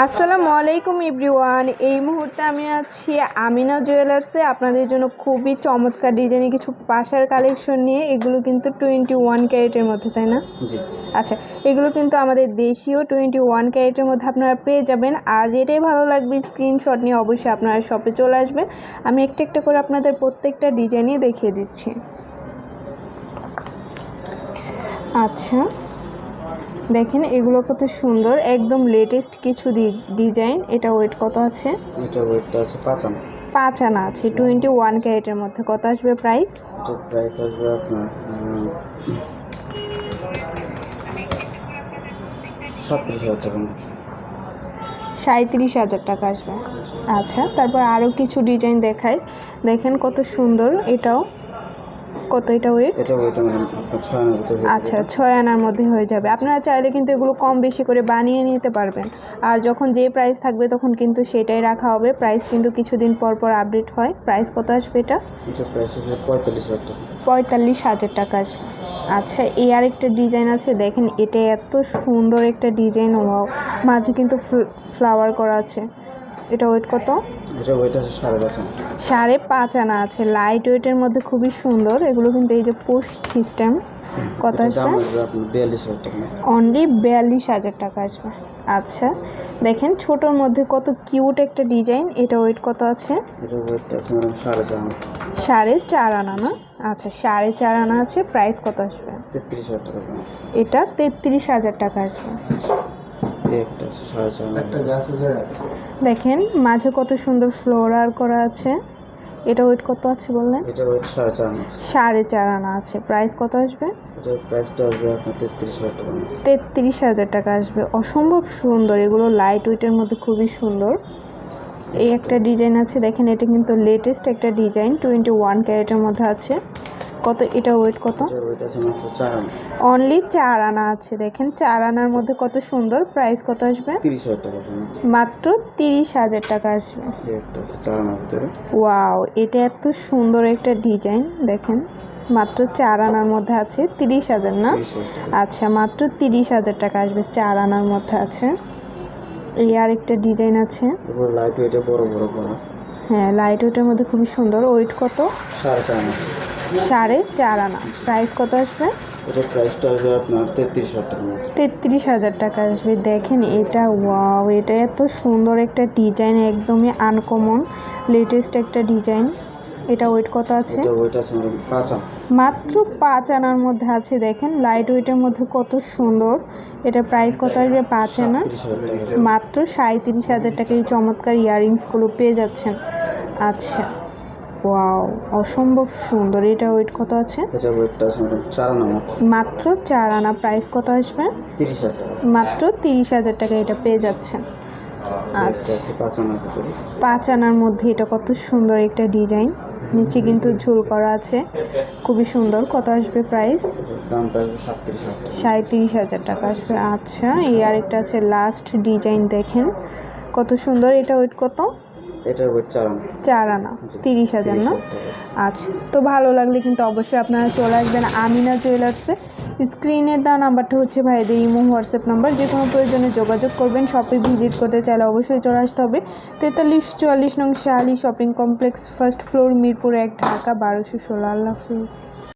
আসসালামু আলাইকুম এভরিওয়ান। এই মুহূর্তে আমি আছি আমিনা জুয়েলার্সে আপনাদের জন্য খুবই চমৎকার ডিজাইনের কিছু পাশার কালেকশন নিয়ে। এগুলো কিন্তু 21 ক্যারেটের মধ্যে, তাই না? জি। আচ্ছা, এগুলো কিন্তু আমাদের দেশীয় 21 ক্যারেটের মধ্যে আপনারা পেয়ে যাবেন। আর যেটাই ভালো লাগবে স্ক্রিনশট নিয়ে অবশ্যই আপনারা শপে চলে আসবেন। আমি একটা একটা করে আপনাদের প্রত্যেকটা ডিজাইনই দেখিয়ে দিচ্ছি। আচ্ছা, দেখেন এগুলো কত সুন্দর, একদম লেটেস্ট কিছু ডিজাইন। এটা ওয়েট কত আছে? এটা ওয়েটটা আছে 5 আনা। 5 আনা আছে, 21 ক্যারেটের মধ্যে। কত আসবে প্রাইস? এটা প্রাইস আসবে আপনার 37,000 টাকা। 37,000 টাকা আসবে। আচ্ছা, তারপর আরও কিছু ডিজাইন দেখায়। দেখেন কত সুন্দর। এটাও কত? এটা ওয়েট আপনার 6 আনার ভিতরে। আচ্ছা, 6 আনার মধ্যে হয়ে যাবে। আপনারা চাইলে কিন্তু এগুলো কম বেশি করে বানিয়ে নিতে পারবেন। আর যখন যে প্রাইস থাকবে তখন কিন্তু সেটাই রাখা হবে। প্রাইস কিন্তু কিছুদিন পর পর আপডেট হয়। প্রাইস কত আসবে এটা? এটা প্রাইস আসবে 45,000 টাকা। 45,000 টাকা আসবে। আচ্ছা, এই আরেকটা ডিজাইন আছে। দেখেন এটা এত সুন্দর একটা ডিজাইন, ওয়াও। মাঝে কিন্তু ফ্লাওয়ার করা আছে। এটা ওয়েট কত? এটা ওয়েট আছে 5.5 আনা। 5.5 আনা আছে, লাইট ওয়েটের মধ্যে খুবই সুন্দর। এগুলো কিন্তু এই যে পুশ সিস্টেম। কত আসবে? আপনার 42,000 টাকা। অনলি 42,000 টাকা আসবে। আচ্ছা, দেখেন ছোটোর মধ্যে কত কিউট একটা ডিজাইন। এটা ওয়েট কত আছে? এটা ওয়েটটা আছে ম্যাডাম 4.5 আনা। 4.5 আনা না? আচ্ছা, 4.5 আনা আছে। প্রাইস কত আসবে? 33,000 টাকা। এটা 33,000 টাকা আসবে। একটা আছে 4.5 আনা। দেখেন মাঝে কত সুন্দর ফ্লোরাল করা আছে। এটা ওয়েট কত আছে বললেন? এটা ওয়েট 4.5 আনা আছে। 4.5 আনা আছে। প্রাইস কত আসবে? এটার প্রাইসটা আসবে আপনার 33,000 টাকা। 33,000 টাকা আসবে। অসম্ভব সুন্দর, এগুলো লাইট ওয়েটের মধ্যে খুবই সুন্দর। এই একটা ডিজাইন আছে, দেখেন এটা কিন্তু লেটেস্ট একটা ডিজাইন, 21 ক্যারেটের মধ্যে আছে। কত? এটা ওয়েট কত? এটা ওয়েট আছে মাত্র 4 আনা। অনলি 4 আনা আছে। দেখেন 4 আনার মধ্যে কত সুন্দর। প্রাইস কত আসবে? 30,000 টাকা। মাত্র 30,000 টাকা আসবে। একটা আছে 4 আনার ভিতরে। ওয়াও, এটা এত সুন্দর একটা ডিজাইন। দেখেন মাত্র 4 আনার মধ্যে আছে। 30,000 না? আচ্ছা, মাত্র 30,000 টাকা আসবে। 4 আনার মধ্যে আছে। এই আরেকটা ডিজাইন আছে। লাইট ওয়েটে বড় বড় করা। হ্যাঁ, লাইট ওয়েটের মধ্যে খুবই সুন্দর। ওয়েট কত? 4.5 আনা। 4.5 আনা। প্রাইস কত আসবে? এটার প্রাইসটা আসবে আপনার 33,000 টাকা। 33,000 টাকা আসবে। দেখেন এটা, ওয়াও, এটা এত সুন্দর একটা ডিজাইন, একদমই আনকমন লেটেস্ট একটা ডিজাইন। এটা ওয়েট কত আছে? এটা ওয়েট আছে 5 আনা। মাত্র 5 আনার মধ্যে আছে। দেখেন লাইট ওয়েটের মধ্যে কত সুন্দর। এটা প্রাইস কত আসবে? 5 আনা। মাত্র 37,000 টাকা এই চমৎকার ইয়াররিংসগুলো পেয়ে যাচ্ছেন। আচ্ছা, ওয়াও, অসম্ভব সুন্দর। এটা ওয়েট কত আছে? এটা ওয়েটটা আছে 4 আনা মাত্র 4 আনা। প্রাইস কত আসবে? 30,000 টাকা। মাত্র 30,000 টাকা এটা পেয়ে যাচ্ছেন। আচ্ছা, 5 আনার ভিতরে। 5 আনার মধ্যে এটা কত সুন্দর একটা ডিজাইন। নিচে কিন্তু ঝুল করা আছে, খুবই সুন্দর। কত আসবে প্রাইস? দামটা আসবে 37,000 টাকা। 37,000 টাকা আসবে। আচ্ছা, এই আরেকটা আছে লাস্ট ডিজাইন। দেখেন কত সুন্দর। এটা ওয়েট কত? এটার ওয়েট 4 আনা। 4 আনা। 30,000 না? আচ্ছা, তো ভালো লাগলে কিন্তু অবশ্যই আপনারা চলে আসবেন আমিনা জুয়েলার্সে। স্ক্রিনের দেওয়া নাম্বারটা হচ্ছে ভাইদের ইমো হোয়াটসঅ্যাপ নাম্বার। যে কোনো প্রয়োজনে যোগাযোগ করবেন। শপে ভিজিট করতে চাইলে অবশ্যই চলে আসতে হবে। 4344 নং Shah Ali shopping complex, first floor, Mirpur 1, Dhaka 1216। আল্লাহ হাফেজ।